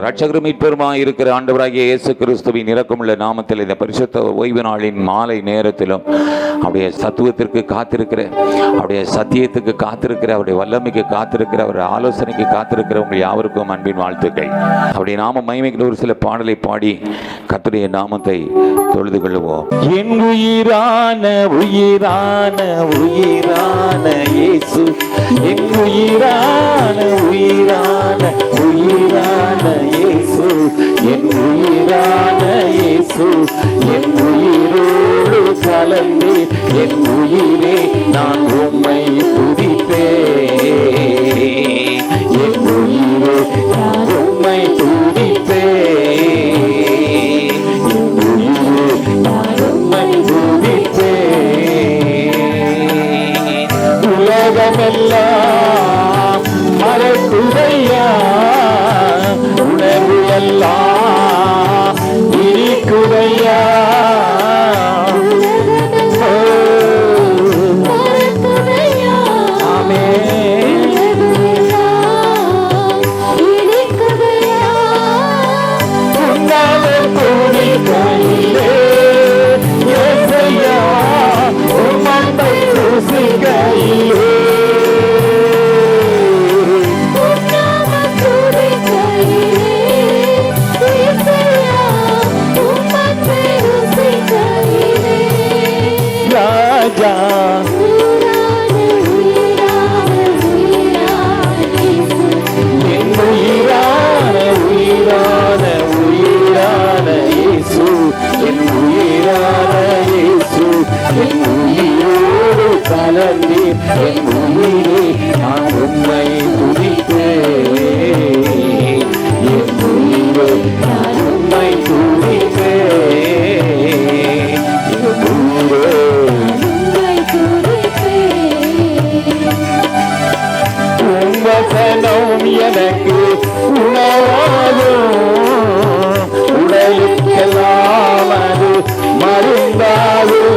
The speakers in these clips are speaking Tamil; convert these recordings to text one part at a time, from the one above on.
ரட்சகரும் மீட்பெருமாய் இருக்கிற ஆண்டவராகிய இயேசு கிறிஸ்துவின் இரக்கமுள்ள நாமத்தில் இந்த பரிசுத்த ஓய்வு நாளின் மாலை நேரத்திலும் அவருடைய சத்துவத்திற்கு காத்திருக்கிற, அவருடைய சத்தியத்துக்கு காத்திருக்கிற, அவருடைய வல்லமைக்கு காத்திருக்கிற, அவருடைய ஆலோசனைக்கு காத்திருக்கிற உங்கள் யாவருக்கும் அன்பின் வாழ்த்துக்கள். அவருடைய நாம மகிமைக்கு ஒரு சில பாடலை பாடி கர்த்தருடைய நாமத்தை தொழுது கொள்வோம். என் உயிரான உயிரான உயிரான இயேசு, என் உயிரான உயிரான உயிரான இயேசு, என் உயிரான இயேசு, என் உயிரோடு கலந்து என் உயிரே நான் உம்மை துதிப்பேன், என் உயிரே நான் உம்மை துதிப்பேன், என் உயிரே நான் உம்மை துதிப்பேன். உலகமெல்லாம் மறக்குதையா, உணர்வு எல்லாம் இருக்குதையா, எனக்கு உணவாகும், உடலுக்கெல்லாம் அது மருந்தாகும்.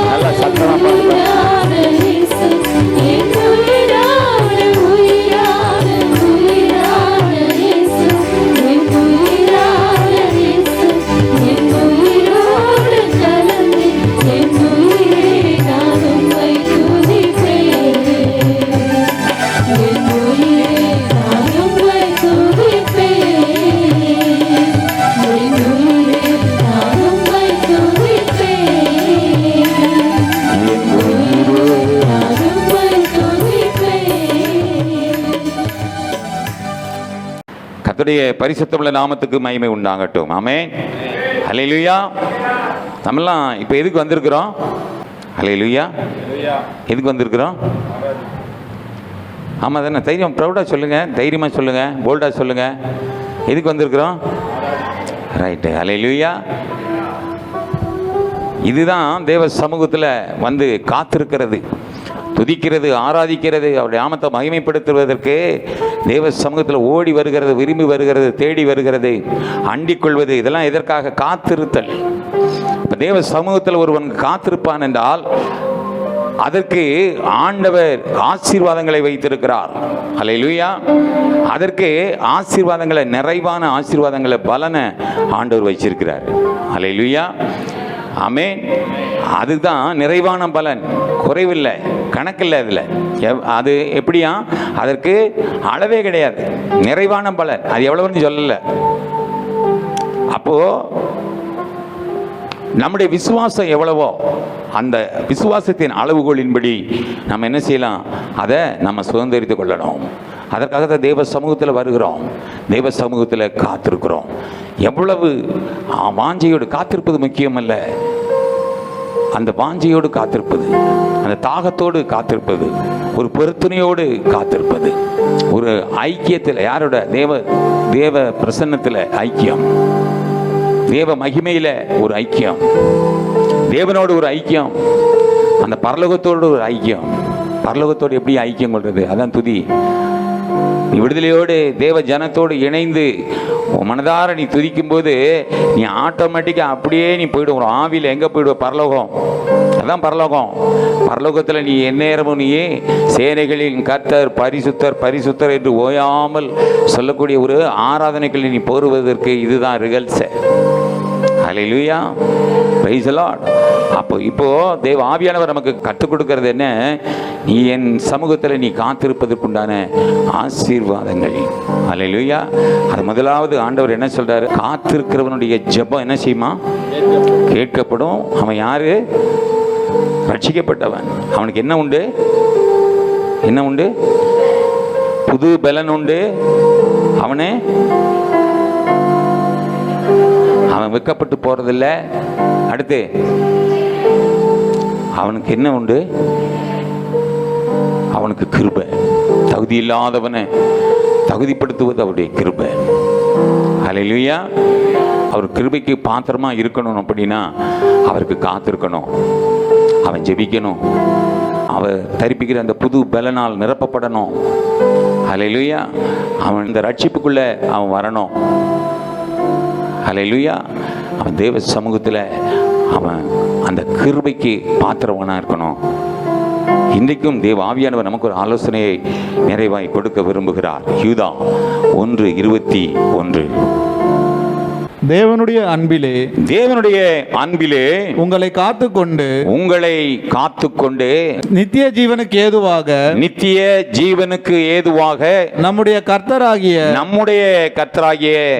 நல்லா சத்தமா பாடுங்க. கர்த்தருடைய பரிசுத்தமுள்ள நாமத்துக்கு மகிமை உண்டாகட்டும். ஆமென். ஹல்லேலூயா. நம்மலாம் இப்போ எதுக்கு வந்திருக்கிறோம்? ஹல்லேலூயா. எதுக்கு வந்திருக்கிறோம்? ஆமாம் தானே? தைரியம் ப்ரௌடாக சொல்லுங்கள், தைரியமாக சொல்லுங்கள், போல்டாக சொல்லுங்கள். எதுக்கு வந்திருக்கிறோம்? ரைட்டு. ஹல்லேலூயா. இதுதான் தேவ சமூகத்தில் வந்து காத்திருக்கிறது, துதிக்கிறது, ஆராதிக்கிறது, அவருடைய நாமத்தை மகிமைப்படுத்துவதற்கு தேவ சமூகத்தில் ஓடி வருகிறது, விரும்பி வருகிறது, தேடி வருகிறது, அண்டிக் கொள்வது. இதெல்லாம் எதற்காக? காத்திருத்தல். இப்போ தேவ சமூகத்தில் ஒருவன் காத்திருப்பான் என்றால் அதற்கு ஆண்டவர் ஆசீர்வாதங்களை வைத்திருக்கிறார். ஹல்லேலூயா. அதற்கு ஆசீர்வாதங்களை, நிறைவான ஆசீர்வாதங்களை, பலனை ஆண்டவர் வச்சிருக்கிறார். ஹல்லேலூயா. ஆமென். அதுதான் நிறைவான பலன், குறைவில்லை, கணக்கில்லை. அதில் அது எப்படியா, அதற்கு அளவே கிடையாது. நிறைவான பலன் அது எவ்வளவுன்னு சொல்லலை. அப்போ நம்முடைய விசுவாசம் எவ்வளவோ அந்த விசுவாசத்தின் அளவுகோலின்படி நம்ம என்ன செய்யலாம், அதை நம்ம சுதந்திரித்து கொள்ளணும். அதற்காக தான் தேவ சமூகத்தில் வருகிறோம், தேவ சமூகத்தில் காத்திருக்கிறோம். எவ்வளவு வாஞ்சையோடு காத்திருப்பது முக்கியமல்ல, அந்த வாஞ்சையோடு காத்திருப்பது, அந்த தாகத்தோடு காத்திருப்பது, ஒரு பொருத்தனையோடு காத்திருப்பது, ஒரு ஐக்கியத்தில், யாரோட தேவ பிரசன்னத்தில் ஐக்கியம், தேவ மகிமையில் ஒரு ஐக்கியம், தேவனோடு ஒரு ஐக்கியம், அந்த பரலோகத்தோடு ஒரு ஐக்கியம். பரலோகத்தோடு எப்படி ஐக்கியம் கொள்வது? அதான் துதி. நீ விடுதலையோடு தேவ ஜனத்தோடு இணைந்து மனதார நீ துதிக்கும் போது நீ ஆட்டோமேட்டிக்காக அப்படியே நீ போய்டும். ஒரு ஆவியில் எங்கே போய்டுவ? பரலோகம். அதான் பரலோகம். பரலோகத்தில் நீ எந்நேரமும் நீ சேனைகளின் கர்த்தர் பரிசுத்தர் பரிசுத்தர் என்று ஓயாமல் சொல்லக்கூடிய ஒரு ஆராதனைகளை நீ போருவதற்கு இதுதான் rehearsal. Hallelujah, praise the Lord. இப்போ தேவ ஆவியானவர் நமக்கு கற்றுக் கொடுக்கிறது என்ன? நீ என் சமூகத்தில் நீ காத்திருப்பதற்குண்டான ஆசீர்வாதங்கள். ஹல்லேலூயா. அது முதலாவது ஆண்டவர் என்ன சொல்றாரு? காத்திருக்கிறவனுடைய ஜெபம் என்ன செய்யுமா? கேட்கப்படும். அவன் யாரு? ரட்சிக்கப்பட்டவன். அவனுக்கு என்ன உண்டு? என்ன உண்டு? புது பலன் உண்டு. அவனே அவன் வெட்கப்பட்டு போறதில்லை. அடுத்து அவனுக்கு என்ன உண்டு? அவனுக்கு கிருபை. தகுதி இல்லாதவனை தகுதிப்படுத்துவது அவருடைய கிருபை. ஹல்லேலூயா. அவர் கிருபைக்கு பாத்திரமா இருக்கணும் அப்படின்னா அவருக்கு காத்திருக்கணும், அவன் ஜெபிக்கணும், அவர் தரிப்பிக்கிற அந்த புது பலனால் நிரப்பப்படணும். ஹல்லேலூயா. அவன் இந்த ரட்சிப்புக்குள்ள அவன் வரணும். ஹல்லேலூயா. அவன் தேவ சமூகத்தில் அவன் அந்த கிருபைக்கு பாத்திரவனாக இருக்கணும். இன்றைக்கும் தேவ ஆவியானவர் நமக்கு ஒரு ஆலோசனையை நிறைவாய் கொடுக்க விரும்புகிறார். யூதா 1:21. தேவனுடைய அன்பிலே உங்களை காத்துக்கொண்டு நித்திய ஜீவனுக்கு ஏதுவாக நம்முடைய கர்த்தராகிய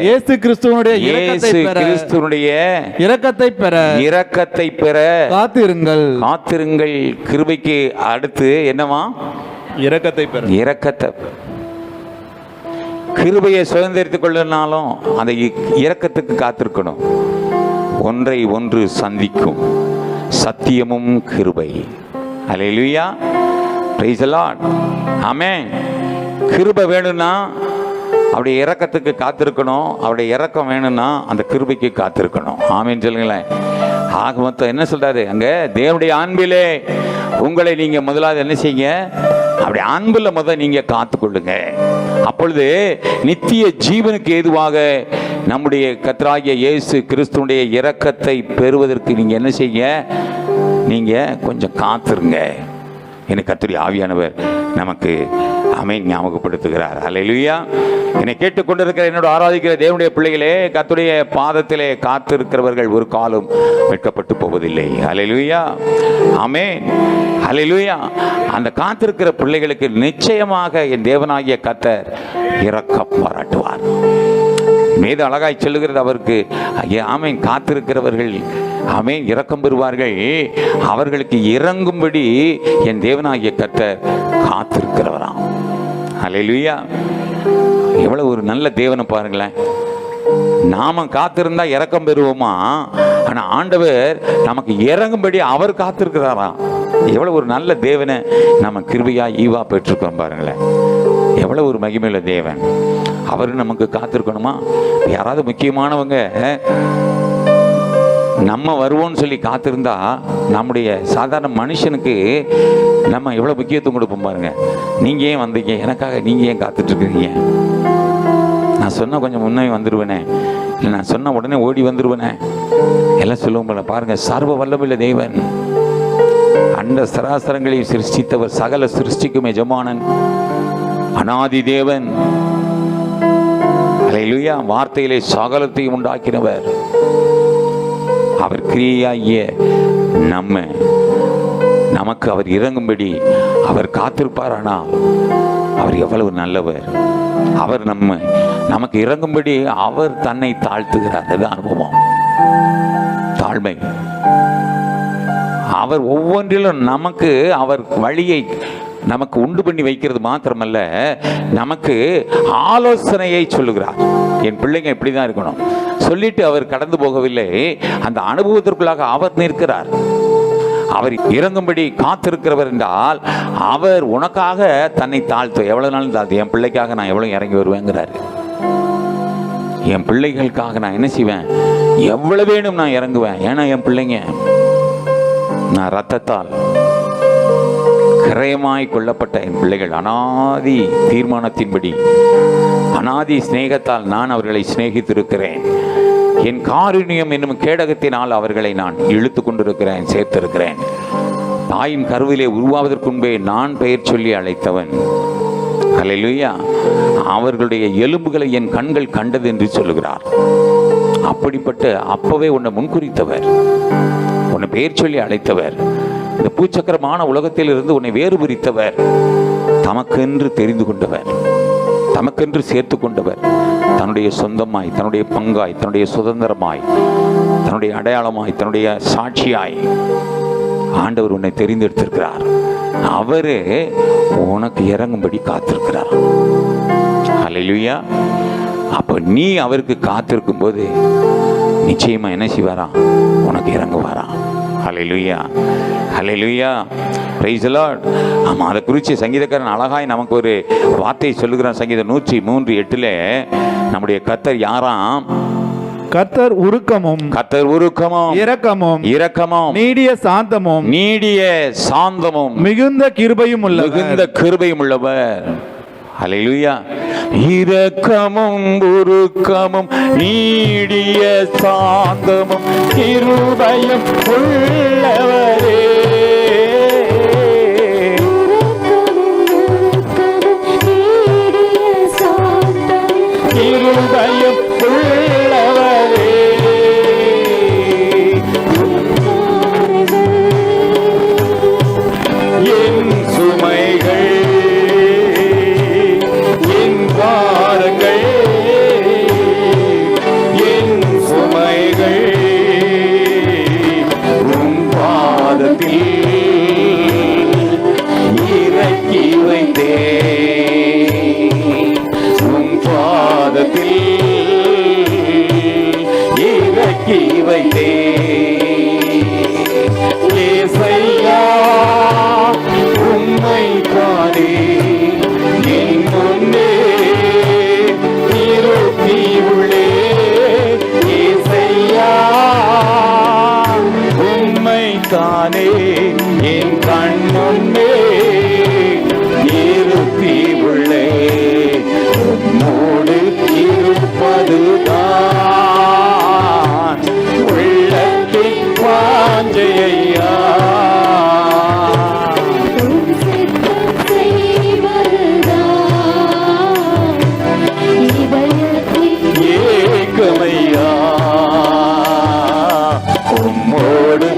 இயேசு கிறிஸ்துவினுடைய இரக்கத்தை பெற காத்திருங்கள். கிருபைக்கு அடுத்து என்னவா? இரக்கத்தை கிருபையை சுதந்திரித்துக் கொள்ளனாலும் அந்த இரக்கத்துக்கு காத்திருக்கணும். ஒன்றை ஒன்று சந்திக்கும் சத்தியமும் கிருபை. ஹல்லேலூயா, பிரைஸ் தி லார்ட். ஆமென். கிருபை வேணும்னா அவருடைய இரக்கத்துக்கு காத்திருக்கணும், அவருடைய இரக்கம் வேணும்னா அந்த கிருபைக்கு காத்திருக்கணும். ஆமென் சொல்லுங்களேன். ஆக மொத்தம் என்ன சொல்றாரு அங்க? தேவனுடைய அன்பிலே உங்களை நீங்க முதலாவது என்ன செய்யுங்க? அப்படி அன்புல நீங்க காத்துக்கொள்ளுங்க. அப்பொழுது நித்திய ஜீவனுக்கு ஏதுவாக நம்முடைய கர்த்தராகிய இயேசு கிறிஸ்துவுடைய இரக்கத்தை பெறுவதற்கு நீங்க என்ன செய்யுங்க? நீங்க கொஞ்சம் காத்திருங்க. எனக்கு கர்த்தருடைய ஆவியானவர் நமக்கு ஞாபகப்படுத்துகிறார். ஹல்லேலூயா. என்னை கேட்டுக்கொண்டிருக்கிற என்னோட ஆராதிக்கிற தேவனுடைய பிள்ளைகளே, கர்த்தருடைய பாதத்திலே காத்திருக்கிறவர்கள் ஒரு காலம் வெட்கப்பட்டு போவதில்லை. ஹல்லேலூயா, ஆமென், ஹல்லேலூயா. அந்த காத்திருக்கிற பிள்ளைகளுக்கு நிச்சயமாக என் தேவனாகிய கர்த்தர் இரக்கம் பாராட்டுவார். மேது அழகாய் சொல்லுகிறது அவருக்கு. ஆமென். காத்திருக்கிறவர்கள் ஆமென் இரக்கம் பெறுவார்கள். அவர்களுக்கு இறங்கும்படி என் தேவனாகிய கர்த்தர் காத்திருக்கிறவராம். ஹல்லேலூயா. எவ்வளவு ஒரு நல்ல தேவனை பாருங்களேன். நாம காத்திருந்தா இரக்கம் பெறுவோமா? ஆனா ஆண்டவர் நமக்கு இறங்கும்படி அவர் காத்திருக்கிறாராம். எவ்வளவு ஒரு நல்ல தேவனை நம்ம கிருபையா ஈவா பெற்றிருக்கோம் பாருங்களேன். எவ்வளவு ஒரு மகிமையுள்ள தேவன். அவரு நமக்கு காத்திருக்கணுமா? யாராவது முக்கியமானவங்க நம்ம வருவோம்னு சொல்லி காத்திருந்தா நம்முடைய சாதாரண மனுஷனுக்கு நம்ம எவ்வளவு முக்கியத்துவம் கொடுப்போம் பாருங்க. நீங்க ஏன் வந்தீங்க? எனக்காக நீங்க ஏன் காத்துட்டு இருக்கீங்க? நான் சொன்ன கொஞ்சம் முன்னே வந்துருவேனே, இல்லை நான் சொன்ன உடனே ஓடி வந்துருவேனே எல்லாம் சொல்லுவோம் போல. பாருங்க, சர்வ வல்லமையுள்ள தேவன், அண்ட சராசரங்களையும் சிருஷ்டித்தவர், சகல சிருஷ்டிக்கும் எஜமானன், அநாதி தேவன். ஹல்லேலூயா. வார்த்தையிலே சகலத்தையும் உண்டாக்கினவர். அவர் கிரியாகிய நமக்கு அவர் இறங்கும்படி அவர் காத்திருப்பாரானால் அவர் எவ்வளவு நல்லவர். அவர் நமக்கு இறங்கும்படி அவர் தன்னை தாழ்த்துகிறார். அது அனுபவம், தாழ்மை. அவர் ஒவ்வொன்றிலும் நமக்கு அவர் வழியை நமக்கு உண்டு பண்ணி வைக்கிறது மாத்திரமல்ல, நமக்கு ஆலோசனையை சொல்லுகிறார். என் பிள்ளைங்க இப்படிதான் இருக்கணும் சொல்லிட்டு அவர் கடந்து போகவில்லை. அந்த அனுபவத்திற்குள்ளாக அவர் நிற்கிறார். அவர் இறங்கும்படி காத்திருக்கிறவர் என்றால் அவர் உனக்காக தன்னை தாழ்த்து, எவ்வளவு நாளும் தாழ்த்து. என் பிள்ளைக்காக நான் எவ்வளவு இறங்கி வருவேங்கிறாரு. என் பிள்ளைகளுக்காக நான் என்ன செய்வேன், எவ்வளவு வேணும் நான் இறங்குவேன். ஏன்னா என் பிள்ளைங்க நான் ரத்தத்தால் கிரயமாய் கொள்ளப்பட்ட என் பிள்ளைகள். அனாதி தீர்மானத்தின்படி, அனாதி சிநேகத்தால் நான் அவர்களை சிநேகித்திருக்கிறேன். என் காருண்யம் என்னும் கேடகத்தினால் அவர்களை நான் இழுத்து கொண்டிருக்கிறேன், சேர்த்திருக்கிறேன். தாயின் கருவிலே உருவாவதற்கு முன்பே நான் பெயர் சொல்லி அழைத்தவன். அல்லேலூயா. அவர்களுடைய எலும்புகளை என் கண்கள் கண்டது என்று சொல்லுகிறார். அப்படிப்பட்ட அப்பவே உன்னை முன்குறித்தவர், உன்னை பெயர் சொல்லி அழைத்தவர், இந்த பூச்சக்கரமான உலகத்தில் இருந்து உன்னை வேறு பிரித்தவர், தமக்கென்று தெரிந்து கொண்டவர், தமக்கென்று சேர்த்து கொண்டவர், தன்னுடைய சொந்தமாய், தன்னுடைய பங்காய், தன்னுடைய சுதந்திரமாய், தன்னுடைய அடையாளமாய், தன்னுடைய சாட்சியாய் ஆண்டவர் உன்னை தெரிந்தெடுத்திருக்கிறார். அவரே உனக்கு இறங்கும்படி காத்திருக்கிறார். அல்லேலூயா. அப்ப நீ அவருக்கு காத்திருக்கும் போது நிச்சயமா என்ன செய்வாராம், உனக்கு இறங்குவாராம். ஹல்லேலூயா, ஹல்லேலூயா, பிரைஸ் தி லார்ட். ஆமா, அதை குறித்து சங்கீதக்காரன் அழகாய் நமக்கு ஒரு வார்த்தை சொல்லுகிறான். சங்கீதம் 103:8 நம்முடைய கர்த்தர் யாராம், கர்த்தர் உருக்கமும், கர்த்தர் உருக்கமும், இரக்கமும், இரக்கமும், நீடிய சாந்தமும், நீடிய சாந்தமும், மிகுந்த கிருபையும் உள்ளவர், மிகுந்த கிருபையும் உள்ளவர். ஹல்லேலூயா. இரக்கமும் உருக்கமும் நீடிய சாந்தமும் கிருபையும் உள்ளவரே. கிருபையும் உள்ளவரே. என் சுமைகள் தானே என் கண் முன்னே இருத்தி உள்ளே உம்மோடு இருப்பதுதான் உள்ளத்தின் வாஞ்சையா. ஏக்கமையா உம்மோடு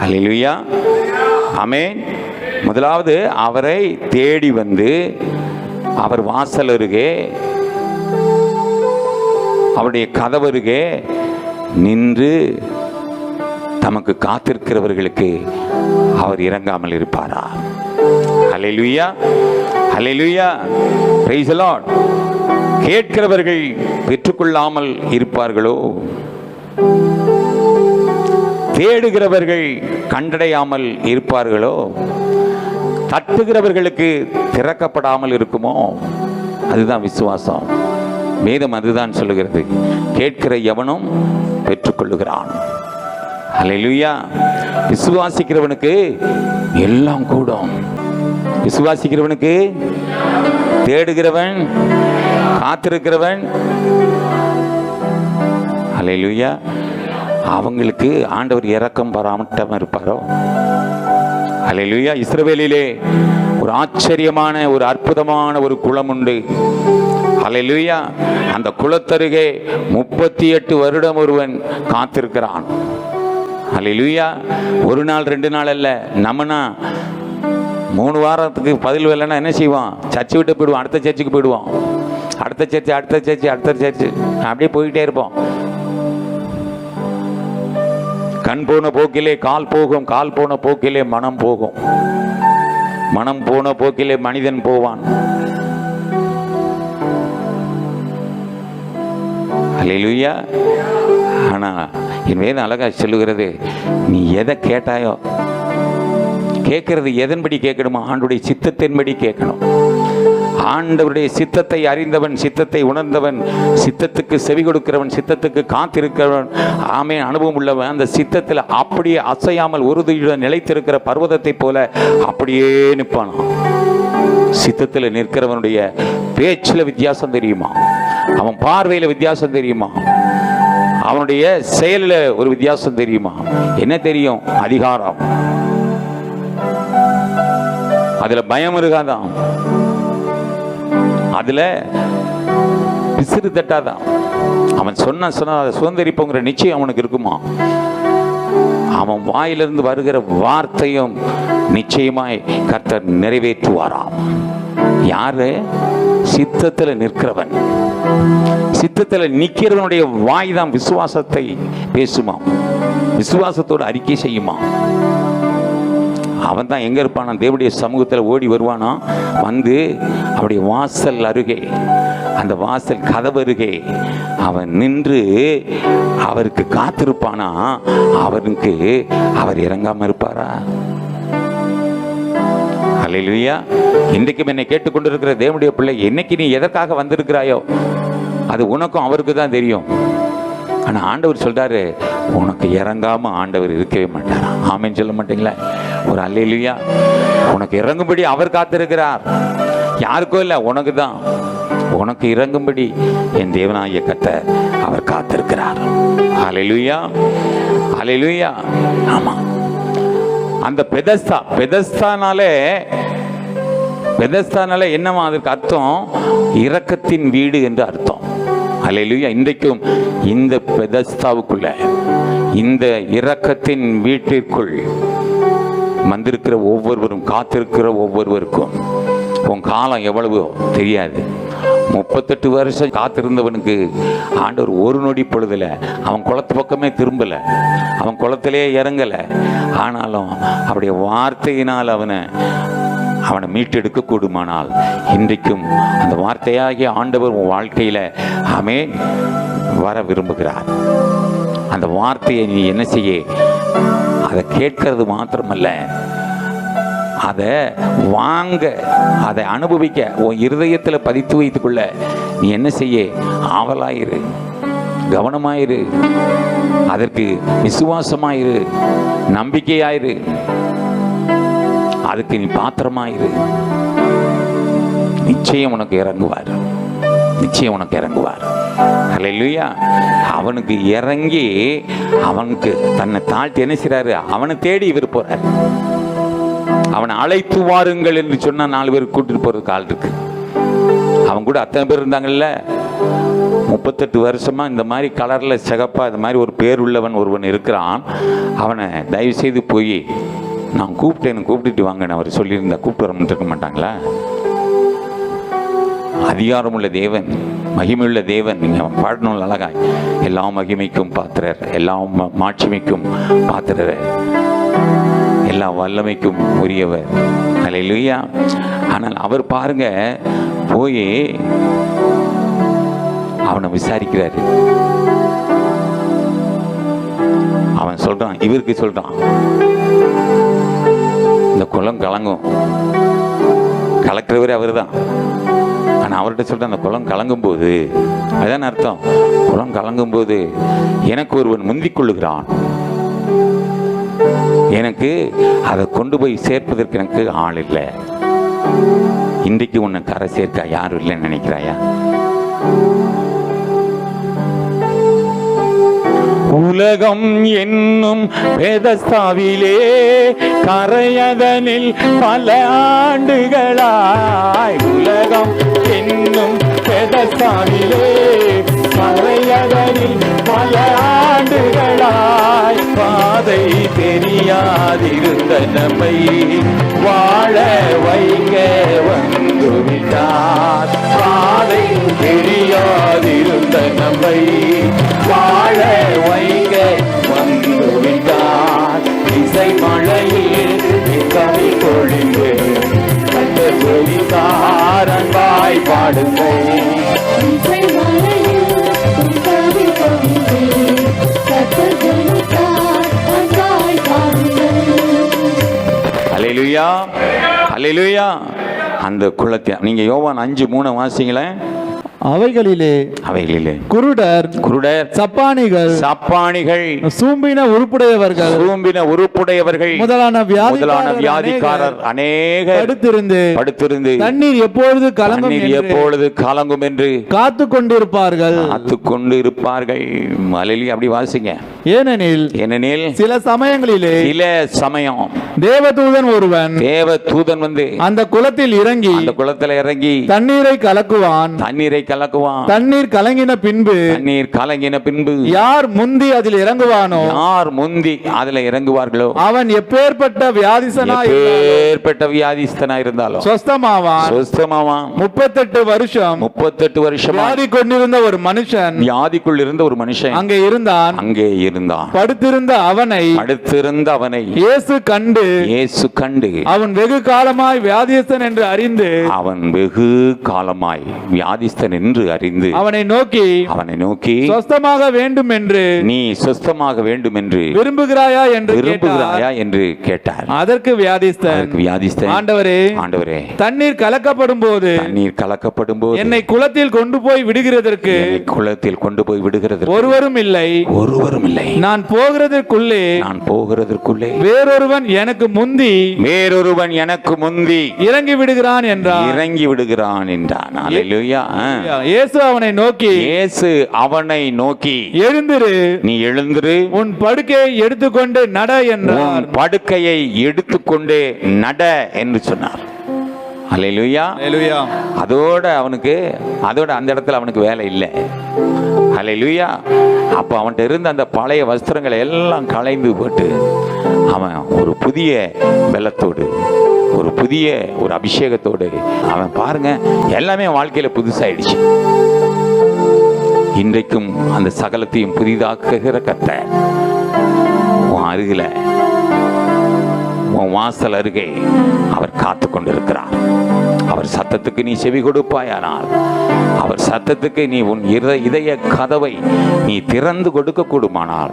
ஹல்லேலூயா, ஆமென். முதலாவது அவரை தேடி வந்து அவர் வாசல் அருகே, அவருடைய கதவருகே நின்று தமக்கு காத்திருக்கிறவர்களுக்கு அவர் இறங்காமல் இருப்பாரா? ஹல்லேலூயா, ஹல்லேலூயா, பிரைஸ் தி லார்ட். கேட்கிறவர்கள் பெற்றுக்கொள்ளாமல் இருப்பார்களோ? தேடுகிறவர்கள் கண்டடையாமல் இருப்பார்களோ? தட்டுகிறவர்களுக்கு திறக்கப்படாமல் இருக்குமோ? அதுதான் விசுவாசம். வேதம் அதுதான் சொல்லுகிறது. கேட்கிற எவனும் பெற்றுக்கொள்ளுகிறான், அல்லேலூயா. விசுவாசிக்கிறவனுக்கு எல்லாம் கூடும். விசுவாசிக்கிறவனுக்கு, தேடுகிறவன், காத்திருக்கிறவன், அல்லேலூயா, அவங்களுக்கு ஆண்டவர் இரக்கம் பாராம இருப்பாரோ? அல்லேலூயா. இஸ்ரவேலிலே ஒரு ஆச்சரியமான, ஒரு அற்புதமான ஒரு குளம் உண்டு. அல்லேலூயா. அந்த குளத்தருகே 38 வருடம் ஒருவன் காத்திருக்கிறான். அல்லேலூயா. ஒரு நாள் 2 நாள் அல்ல. நம்மனா 3 வாரத்துக்கு பதில் வரலன்னா என்ன செய்வோம்? சர்ச்சை விட்டு போயிடுவோம், அடுத்த சர்ச்சுக்கு போயிடுவோம், அடுத்த சர்ச்சு, அடுத்த சர்ச்சு, அடுத்த சர்ச்சு, அப்படியே போயிட்டே இருப்போம். கண் போன போக்கிலே கால் போகும், கால் போன போக்கிலே மனம் போகும், மனம் போன போக்கிலே மனிதன் போவான். அல்லேலூயா. ஆனா என் வேதம் அழகா சொல்லுகிறது, நீ எதை கேட்டாயோ, கேட்கறது எதன்படி கேட்கணுமா? ஆண்டவருடைய சித்தத்தின்படி கேட்கணும். ஆண்டவருடைய சித்தத்தை அறிந்தவன், சித்தத்தை உணர்ந்தவன், சித்தத்துக்கு செவி கொடுக்கிறவன், சித்தத்துக்கு காத்திருக்கிறவன், ஆமே, அனுபவம் உள்ளவன், அந்த சித்தத்தில் அப்படியே அசையாமல் உறுதியுடன் நிலைத்திருக்கிற பர்வதத்தை போல அப்படியே நிற்பானாம். சித்தத்தில் நிற்கிறவனுடைய பேச்சில் வித்தியாசம் தெரியுமா? அவன் பார்வையில் வித்தியாசம் தெரியுமா? அவனுடைய செயலில் ஒரு வித்தியாசம் தெரியுமா? என்ன தெரியும்? அதிகாரம். அதுல பயம் இருக்காதான், அதுல பிசிறு தட்டாதான். அவன் சொன்ன அதை சுதந்திரிப்போங்கிற நிச்சயம் அவனுக்கு இருக்குமா? அவன் வாயிலிருந்து வருகிற வார்த்தையும் நிச்சயமாய் கர்த்தர் நிறைவேற்றுவாராம். யாரு? சித்தத்தில் நிற்கிறவன். சித்தத்தில் நிற்கிறவனுடைய வாய் தான் விசுவாசத்தை பேசுமாம், விசுவாசத்தோடு அறிக்கை செய்யுமா. அவன் தான் எங்க இருப்பானா? தேவனுடைய சமூகத்தில் ஓடி வருவானா, வந்து அவருடைய வாசல் அருகே, அந்த வாசல் கதவு அருகே அவன் நின்று அவருக்கு காத்திருப்பானா. அவருக்கு அவர் இறங்காம இருப்பாரா? அல்லேலூயா. இன்றைக்கும் என்னை கேட்டுக்கொண்டிருக்கிற தேவனுடைய பிள்ளை, என்னைக்கு நீ எதற்காக வந்திருக்கிறாயோ அது உனக்கும் அவருக்கு தான் தெரியும். ஆனா ஆண்டவர் சொல்றாரு, உனக்கு இறங்காம ஆண்டவர் இருக்கவே மாட்டார். ஆமென் சொல்ல மாட்டீங்களா? ஒரு அல்லேலூயா. உனக்கு இறங்கும்படி அவர் காத்திருக்கிறார். யாருக்கோ இல்லை, உனக்கு தான். உனக்கு இறங்கும்படி என் தேவனாகிய கர்த்தர் அவர் காத்திருக்கிறார். அல்லேலூயா, அல்லேலூயா. ஆமா, அந்த பெதஸ்தானாலே என்னமா அதுக்கு அர்த்தம்? இரக்கத்தின் வீடு என்று அர்த்தம். அல்லேலூயா. இன்றைக்கும் இந்த பெதஸ்தாவுக்குள்ள, இந்த இரக்கத்தின் வீட்டிற்குள் வந்திருக்கிற ஒவ்வொருவரும், காத்திருக்கிற ஒவ்வொருவருக்கும் உன் காலம் எவ்வளவோ தெரியாது. 38 வருஷம் காத்திருந்தவனுக்கு ஆண்டவர் ஒரு நொடி பொழுதுல அவன் குளத்து பக்கமே திரும்பல, அவன் குளத்திலே இறங்கல. ஆனாலும் அவருடைய வார்த்தையினால் அவனை மீட்டெடுக்க கூடுமானால், இன்றைக்கும் அந்த வார்த்தையாகிய ஆண்டவர் உன் வாழ்க்கையில ஆமென் வர விரும்புகிறார். அந்த வார்த்தையை நீ என்ன செய்ய? அதை கேட்கறது மாத்திரமல்ல, அதை வாங்க, அதை அனுபவிக்க, உன் இருதயத்தில் பதித்து வைத்துக்கொள்ள நீ என்ன செய்ய? ஆவலாயிரு, கவனமாயிரு, அதற்கு விசுவாசமாயிரு, நம்பிக்கையாயிரு, அதுக்கு நீ பாத்திரமாயிரு. நிச்சயம் உனக்கு இறங்குவார், நிச்சயம் உனக்கு இறங்குவார். அல்லேலூயா. அவனுக்கு இறங்கி அவனுக்கு தன்னை தாழ்த்தி என்ன செய்றாரு? அவனை தேடி இவர் போறார். அவனை அழைத்து வாருங்கள் என்று சொன்னா 4 பேர் கூட்டிட்டு போறதுக்கு ஆள் இருக்கு. அவன் கூட அத்தனை பேர் இருந்தாங்கல்ல. 38 வருஷமா இந்த மாதிரி கலர்ல சிகப்பா இந்த மாதிரி ஒரு பேர் உள்ளவன் ஒருவன் இருக்கிறான். அவனை தயவு செய்து போய் நான் கூப்பிட்டுட்டு வாங்கன்னு அவர் சொல்லியிருந்தா கூப்பிட்டு வர இருக்க மாட்டாங்களா? அதிகாரமுள்ள தேவன், மகிமையுள்ள தேவன். நீங்க பாடணும் அழகாய், எல்லா மகிமைக்கும் பாத்திரர், எல்லா மாட்சிமைக்கும் பாத்திரர், எல்லா வல்லமைக்கும் உரியவர். அல்லேலூயா. ஆனால் அவர் பாருங்க, போய் அவனை விசாரிக்கிறாரு. அவன் சொல்றான், இவருக்கு சொல்றான், இந்த குளம் கலங்கும், கலக்கிறவரே அவர் தான். ஆனால் அவர்கிட்ட சொல்லிட்டு அந்த குளம் கலங்கும் போது, அதுதான் அர்த்தம், குளம் கலங்கும் போது எனக்கு ஒருவன் முந்திக் கொள்ளுகிறான், எனக்கு அதை கொண்டு போய் சேர்ப்பதற்கு எனக்கு ஆள் இல்லை. இன்றைக்கு உன்னை கரை சேர்க்க யாரும் இல்லைன்னு நினைக்கிறாயா? உலகம் என்னும் வேதஸ்தாவிலே கரையதனில் பல ஆண்டுகளாய், உலகம் என்னும் வேதஸ்தாவிலே கரையதனில் பல ஆண்டுகளாய், பாதை தெரியாதிருந்த நம்மை வாழ வைக்க வந்துவிட்டார். பாதை தெரியாதிருந்த நம்மை வாழ வைக்க வந்துவிட்டார். இசை மழையில் கவி பொழிந்து கண்டொழித்தார் அன்பாய் பாடுங்கள். இசை மழையில் கவி பொழிந்து கண்டொழித்தார் அன்பாய் பாடுங்கள். அல்லேலூயா, அல்லேலூயா. அந்த குளத்தை நீங்க யோவான் 5:3 வாசிங்களேன். அவைகளிலே குருடர், சப்பானிகள், சூம்பின உறுப்புடையவர்கள் முதலான வியாதிக்காரர் அநேகர் படுத்திருந்து தண்ணீர் எப்பொழுது கலங்கும் என்று காத்து கொண்டிருப்பார்கள். அப்படி வாசிங்க. ஏனெனில் சில சமயம் தேவதூதன் வந்து அந்த குளத்தில் இறங்கி தண்ணீரை கலக்குவான். தண்ணீர் கலங்கின பின்பு யார் முந்தி அதில் இறங்குவார்களோ அவன் எப்பேற்பட்ட வியாதிஸ்தனாய் இருந்தாலும் சொஸ்தமாவான். 38 வருஷம் வியாதிக்குள் இருந்த ஒரு மனுஷன் அங்கே இருந்தான். படுத்திருந்த அவனை இயேசு கண்டு அவன் வெகு காலமாய் வியாதிஸ்தன் என்று அறிந்து அவனை நோக்கி சொஸ்தமாக வேண்டும் என்று விரும்புகிறாயா என்று கேட்டார். அதற்கு வியாதிஸ்தன், ஆண்டவரே, தண்ணீர் கலக்கப்படும் போது என்னை குளத்தில் கொண்டு போய் விடுகிறதற்கு ஒருவரும் இல்லை. நான் போகிறதற்குள்ளே வேறொருவன் எனக்கு முந்தி இறங்கி விடுகிறான் என்றான். அல்லேலூயா. இயேசு அவனை நோக்கி எழுந்திரு, நீ எழுந்திரு, உன் படுக்கையை எடுத்துக்கொண்டு நட என்றார். படுக்கையை எடுத்துக்கொண்டு நட என்று சொன்னார். அல்லேலூயா. அதோட அந்த இடத்துல அவனுக்கு வேலை இல்லை. அல்லேலூயா. அப்ப அவன்கிட்ட இருந்த அந்த பழைய வஸ்திரங்களை எல்லாம் களைந்து போட்டு அவன் ஒரு புதிய பலத்தோடு, ஒரு புதிய அபிஷேகத்தோடு அவன் பாருங்க, எல்லாமே வாழ்க்கையில புதுசாயிடுச்சு. இன்றைக்கும் அந்த சகலத்தையும் புதிதாக்குகிற கர்த்தர் உன் அருகில, உன் வாசல் அருகே அவர் காத்து கொண்டிருக்கிறார். அவர் சத்தத்துக்கு நீ செவி கொடுப்பாயானால், அவர் சத்தத்துக்கு நீ உன் இதய கதவை நீ திறந்து கொடுக்க கூடுமானால்,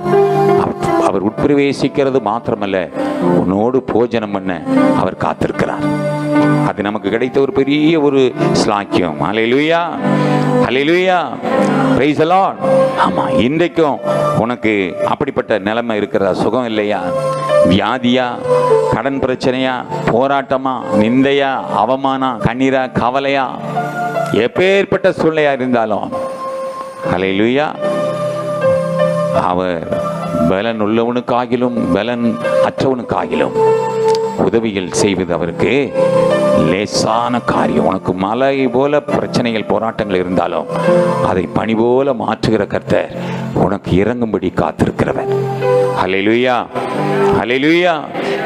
அவர் உட்பிரவேசிக்கிறது மாத்திரமல்ல, உன்னோடு போஜனம் பண்ண அவர் காத்திருக்கிறார். அது நமக்கு கிடைத்த ஒரு பெரிய ஸ்லாக்கியம். அல்லேலூயா, அல்லேலூயா, பிரைஸ் தி லார்ட். ஆமா, இன்றைக்கும் உனக்கு அப்படிப்பட்ட நிலைமை இருக்கிறதா? சுகம் இல்லையா? வியாதியா? கடன் பிரச்சனையா? போராட்டமா? நிந்தையா? அவமானா? கண்ணீரா? கவலையா? எப்பேற்பட்ட சூழ்நிலையா இருந்தாலும் அல்லேலூயா, அவர் பலன் உள்ளவனுக்காகிலும் பலன் அற்றவனுக்காகிலும் உதவிகள் செய்வது அவருக்கு லேசான காரியம். உனக்கு மலை போல பிரச்சனைகள், போராட்டங்கள் இருந்தாலும் அதை பனி போல மாற்றுகிற கர்த்தர் உனக்கு இறங்கும்படி காத்திருக்கிறவர். அல்லேலூயா, அல்லேலூயா.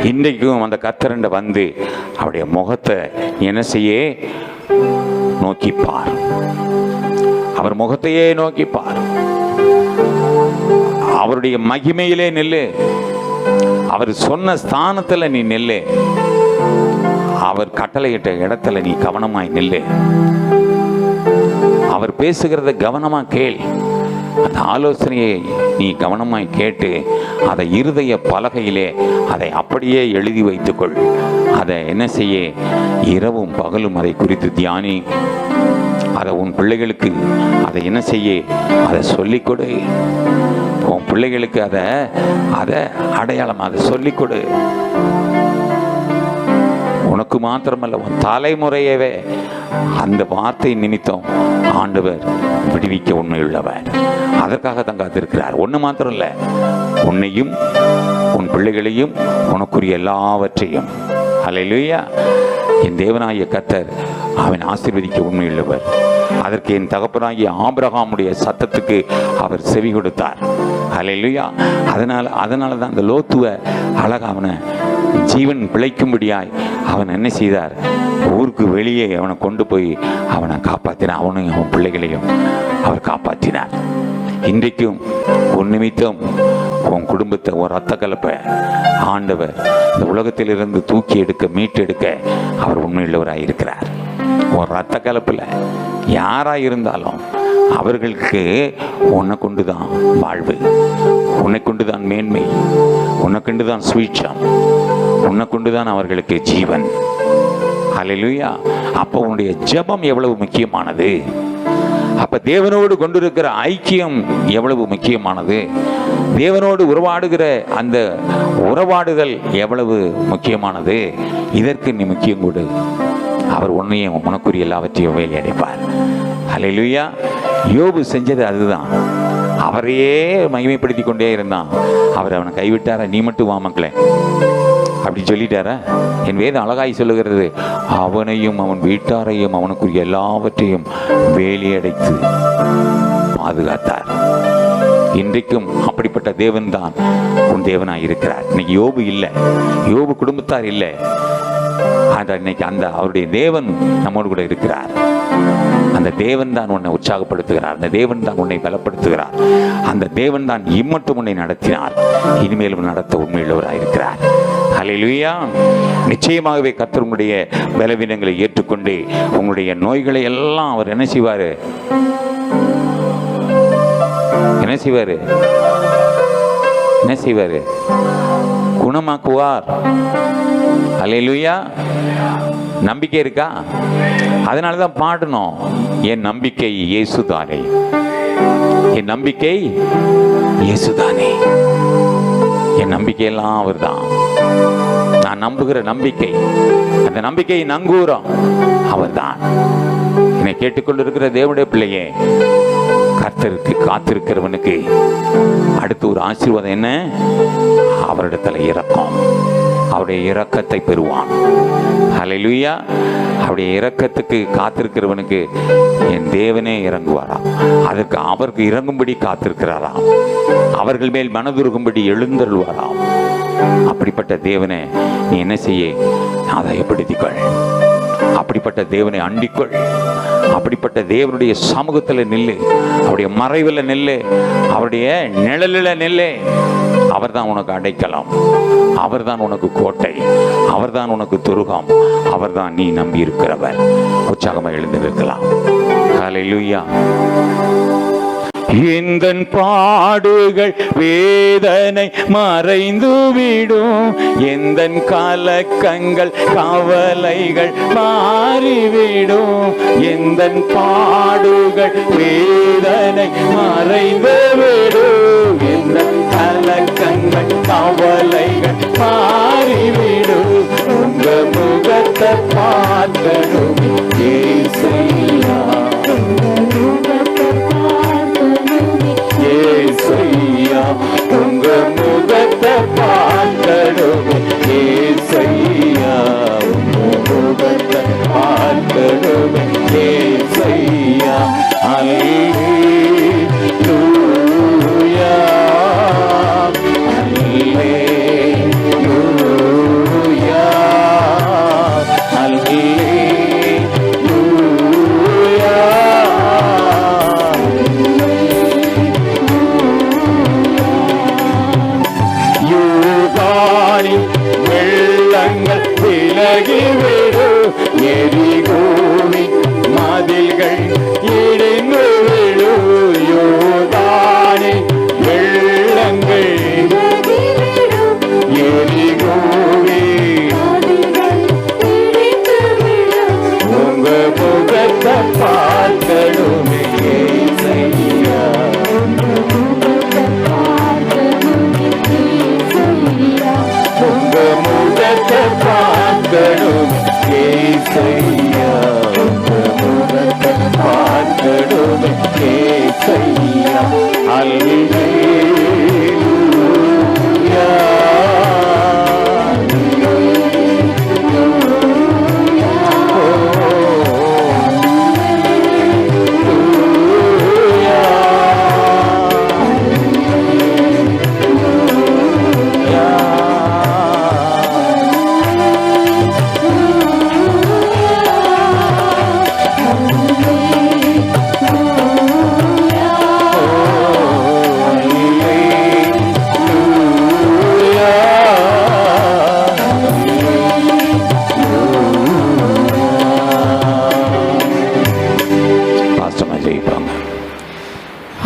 இன்றைக்கும் அந்த கர்த்தரண்ட வந்து அவருடைய முகத்தை என்ன செய்ய நோக்கிப்பார். அவர் முகத்தையே நோக்கிப்பார். அவருடைய மகிமையிலே நில்லு. அவர் சொன்ன ஸ்தானத்துல நீ நில்லு. அவர் கட்டளையிட்ட இடத்துல நீ கவனமாய் நில்லு. அவர் பேசுகிறத கவனமா கேள். அந்த ஆலோசனையை நீ கவனமாய் கேட்டு அதை இருதய பலகையிலே அதை அப்படியே எழுதி வைத்துக்கொள். அதை என்ன செய்ய, இரவும் பகலும் அதை குறித்து தியானி. அதை உன் பிள்ளைகளுக்கு அதை என்ன செய்ய, அதை சொல்லிக் கொடு. உன் பிள்ளைகளுக்கு அதை அடையாளம், அதை சொல்லிக் கொடு. உனக்கு மாத்திரமல்ல, உன் தலைமுறையவே அந்த வார்த்தை நிமித்தம் ஆண்டவர் விடுவிக்க உண்மையுள்ளவர். அதற்காக தான் காத்திருக்கிறார். ஒன்று மாத்திரம் இல்லை, உன்னையும் உன் பிள்ளைகளையும் உனக்குரிய எல்லாவற்றையும். அல்லேலூயா. என் தேவனாகிய கர்த்தர் அவன் ஆசீர்வதிக்க உண்மையுள்ளவர். அதற்கு என் தகப்பனாகிய ஆபிரகாமுடைய சத்தத்துக்கு அவர் செவி கொடுத்தார். அல்லேலூயா. அதனால தான் அந்த லோத்துவை அழகா அவனை ஜீவன் பிழைக்கும்படியாய் அவன் என்ன செய்தார், ஊருக்கு வெளியே அவனை கொண்டு போய் அவனை காப்பாற்றினார். அவனையும் அவன் பிள்ளைகளையும் அவர் காப்பாற்றினார். இன்றைக்கும் உன் நிமித்தம் உன் குடும்பத்தை, ஒரு ரத்த கலப்பை ஆண்டவர் இந்த உலகத்திலிருந்து தூக்கி எடுக்க, மீட்டெடுக்க அவர் உண்மையுள்ளவராக இருக்கிறார். ஒரு ரத்த கலப்பில் யாராக இருந்தாலும் அவர்களுக்கு உன்னை கொண்டு தான் வாழ்வு, உன்னை கொண்டு தான் மேன்மை, உன்னை கொண்டு தான் சுவீட்சம், உன்னை கொண்டு தான் அவர்களுக்கு ஜீவன். அல்லேலூயா. அப்போ உன்னுடைய ஜெபம் எவ்வளவு முக்கியமானது, அப்ப தேவனோடு கொண்டிருக்கிற ஐக்கியம் எவ்வளவு முக்கியமானது, தேவனோடு உறவாடுகிற அந்த உறவாடுதல் எவ்வளவு முக்கியமானது. இதற்கு நீ முக்கியம் கொடு. அவர் உன்னையும் உனக்குரிய எல்லாவற்றையும் வேலை அடைப்பார். அல்லேலூயா. யோபு செஞ்சது அதுதான். அவரையே மகிமைப்படுத்தி கொண்டே இருந்தான். அவர் அவனை கைவிட்டாரா? நீ மட்டும் வா மக்களே அப்படி சொல்லிட்டாரா? என் வேதம் அழகாய் சொல்லுகிறது, அவனையும் அவன் வீட்டாரையும் அவனுக்குரிய எல்லாவற்றையும் வேலியடைத்து பாதுகாத்தார். இன்றைக்கும் அப்படிப்பட்ட தேவன் தான் உன் தேவனாய் இருக்கிறார். இன்னைக்கு யோபு இல்லை, யோபு குடும்பத்தார் இல்லை, இன்னைக்கு அந்த அவருடைய தேவன் நம்மோடு கூட இருக்கிறார். அந்த தேவன் தான் உன்னை உற்சாகப்படுத்துகிறார். அந்த தேவன் தான் உன்னை பலப்படுத்துகிறார். அந்த தேவன் தான் இம்மட்டும் உன்னை நடத்தினார், இனிமேலும் நடத்த உண்மையுள்ளவராக இருக்கிறார். அல்லேலூயா. நிச்சயமாகவே கர்த்தர் உங்களுடைய பலவீனங்களை ஏற்றுக்கொண்டு உங்களுடைய நோய்களை எல்லாம் அவர் என்ன செய்வாரு, என்ன செய்வாரு, என்ன செய்வாரு, குணமாக்குவார். அல்லேலூயா. நம்பிக்கை இருக்கா? அதனால தான் பாடணும், என் நம்பிக்கை இயேசுதானே, என் நம்பிக்கை இயேசுதானே, என் நம்பிக்கையெல்லாம் அவர் தான். நான் நம்புகிற நம்பிக்கை, அந்த நம்பிக்கை நங்கூரம் அவர் தான். என்னை கேட்டுக்கொண்டிருக்கிற தேவனுடைய பிள்ளையே, கர்த்தருக்கு காத்திருக்கிறவனுக்கு அடுத்து ஒரு ஆசீர்வாதம் என்ன? அவரிடத்துல இரக்கம், அவருடைய இரக்கத்தை பெறுவான். அல்லேலூயா. அவருடைய இரக்கத்துக்கு காத்திருக்கிறவனுக்கு என் தேவனே இறங்குவாராம். அதற்கு அவருக்கு இறங்கும்படி காத்திருக்கிறாராம். அவர்கள் மேல் மனதுருகும்படி எழுந்தருள்வாராம். அப்படிப்பட்ட தேவனை நீ என்ன செய்ய? ஆதாயப்படுத்திக்கொள். அப்படிப்பட்ட தேவனை அண்டிக்கொள். அப்படிப்பட்ட தேவனுடைய சமூகத்தில் நில்லு, அவருடைய மறைவில் நில்லு, அவருடைய நிழலில் நில்லு. அவர் தான் உனக்கு அடைக்கலம், அவர் தான் உனக்கு கோட்டை, அவர் தான் உனக்கு துருகம், அவர் தான் நீ நம்பி இருக்கிறவர். உற்சாகமாக எழுந்திருக்கலாம். ஹல்லேலூயா. எந்தன் பாடுகள் வேதனை மறைந்து விடும், எந்தன் கலக்கங்கள் கவலைகள் மாறிவிடும், எந்தன் பாடுகள் வேதனை மறைந்து விடும், எந்தன் கலக்கங்கள் கவலைகள் மாறிவிடும், உங்க முகத்தை பார்க்கணும் இயேசுயா, ஏசையா, உங்க முகத்தை பார்க்கணும் ஏசையா, உங்க முகத்தை பார்க்கணும் ஏசையா. அல்லேலூயா, அல்லேலூயா, அல்லேலூயா. வெள்ளங்கள் விலகிவிடு, எரிகோவி மதில்கள் இடிந்து விடு, யோர்தானே வெள்ளங்கள் எரிகோவி உங்க முகத்தை பார்க்க ஏசையா உங்க முகத்தை பார்க்கணுமே ஏசையா அல்லேலூயா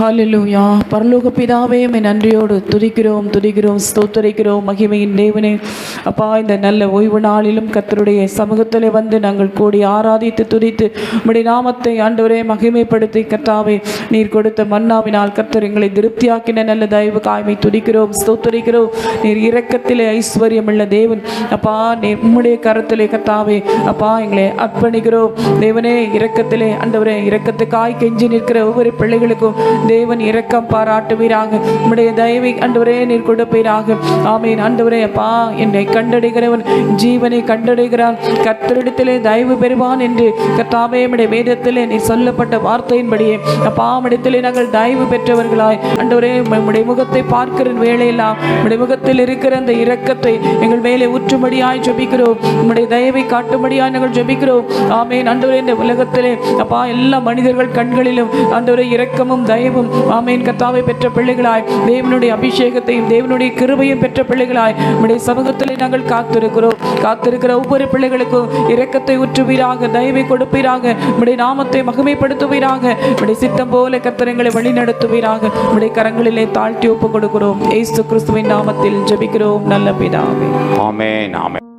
ஹல்லேலூயா. பரலோக பிதாவே, உம்மை நன்றியோடு துதிக்கிறோம் துதிக்கிறோம் ஸ்தோத்தரிக்கிறோம். மகிமையின் தேவனே, அப்பா, இந்த நல்ல ஓய்வு நாளிலும் கர்த்தருடைய சமூகத்தில் வந்து நாங்கள் கூடி ஆராதித்து துதித்து உம்முடைய நாமத்தை ஆண்டவரே மகிமைப்படுத்தி கர்த்தாவே நீர் கொடுத்த மன்னாவினால் கர்த்தர் எங்களை திருப்தியாக்கின நல்ல தயவு காய்மை துதிக்கிறோம் ஸ்தோத்தரிக்கிறோம். நீர் இரக்கத்திலே ஐஸ்வர்யமுள்ள தேவன் அப்பா, நீர் உம்முடைய கரத்திலே கர்த்தாவே அப்பா எங்களை அர்ப்பணிக்கிறோம் தேவனே. இரக்கத்திலே ஆண்டவரே இரக்கத்துக்காய் கெஞ்சி நிற்கிற ஒவ்வொரு பிள்ளைகளுக்கும் தேவன் இரக்கம் பாராட்டுவீராக. உம்முடைய தயவை ஆண்டவரே நீர் கொடுப்பீராக. ஆமென். ஆண்டவரே அப்பா, என்னை கண்டடைகிறவன் ஜீவனை கண்டடைகிறான், கர்த்தரிடத்திலே தயவு பெறுவான் என்று கர்த்தாவே உம்முடைய வேதத்திலே நீ சொல்லப்பட்ட வார்த்தையின்படியே அப்பா உம்மிடத்திலே நாங்கள் தயவு பெற்றவர்களாய் ஆண்டவரே உம்முடைய முகத்தை பார்க்கிற வேளையெல்லாம் உம்முடைய முகத்தில் இருக்கிற அந்த இரக்கத்தை எங்கள் மேலே ஊற்றும்படியாய் ஜெபிக்கிறோம். உம்முடைய தயவை காட்டும்படியாய் நாங்கள் ஜெபிக்கிறோம். ஆமென். ஆண்டவரே, இந்த உலகத்திலே அப்பா எல்லா மனிதர்கள் கண்களிலும் ஆண்டவரே இரக்கமும் தயவும் ஆமென் கர்த்தாவை பெற்ற பிள்ளைகளாய் தேவனுடைய அபிஷேகத்தையும் தேவனுடைய கிருபையும் பெற்ற பிள்ளைகளாய் உம்முடைய சமூகத்திலே நாங்கள் காத்திருக்கிற ஒவ்வொரு பிள்ளைகளுக்கும் இரக்கத்தை ஊற்றுவீராக, தயவை கொடுப்பீராக, உம்முடைய நாமத்தை மகிமைப்படுத்துவீராக. உம்முடைய சித்தம் போல கர்த்தரங்களை வழி நடத்துவீராக. உம்முடைய கரங்களிலே தாழ்த்தி ஒப்பு கொடுக்கிறோம். இயேசு கிறிஸ்துவின் நாமத்தில் ஜெபிக்கிறோம் நல்ல பிதாவே. ஆமென் ஆமென்.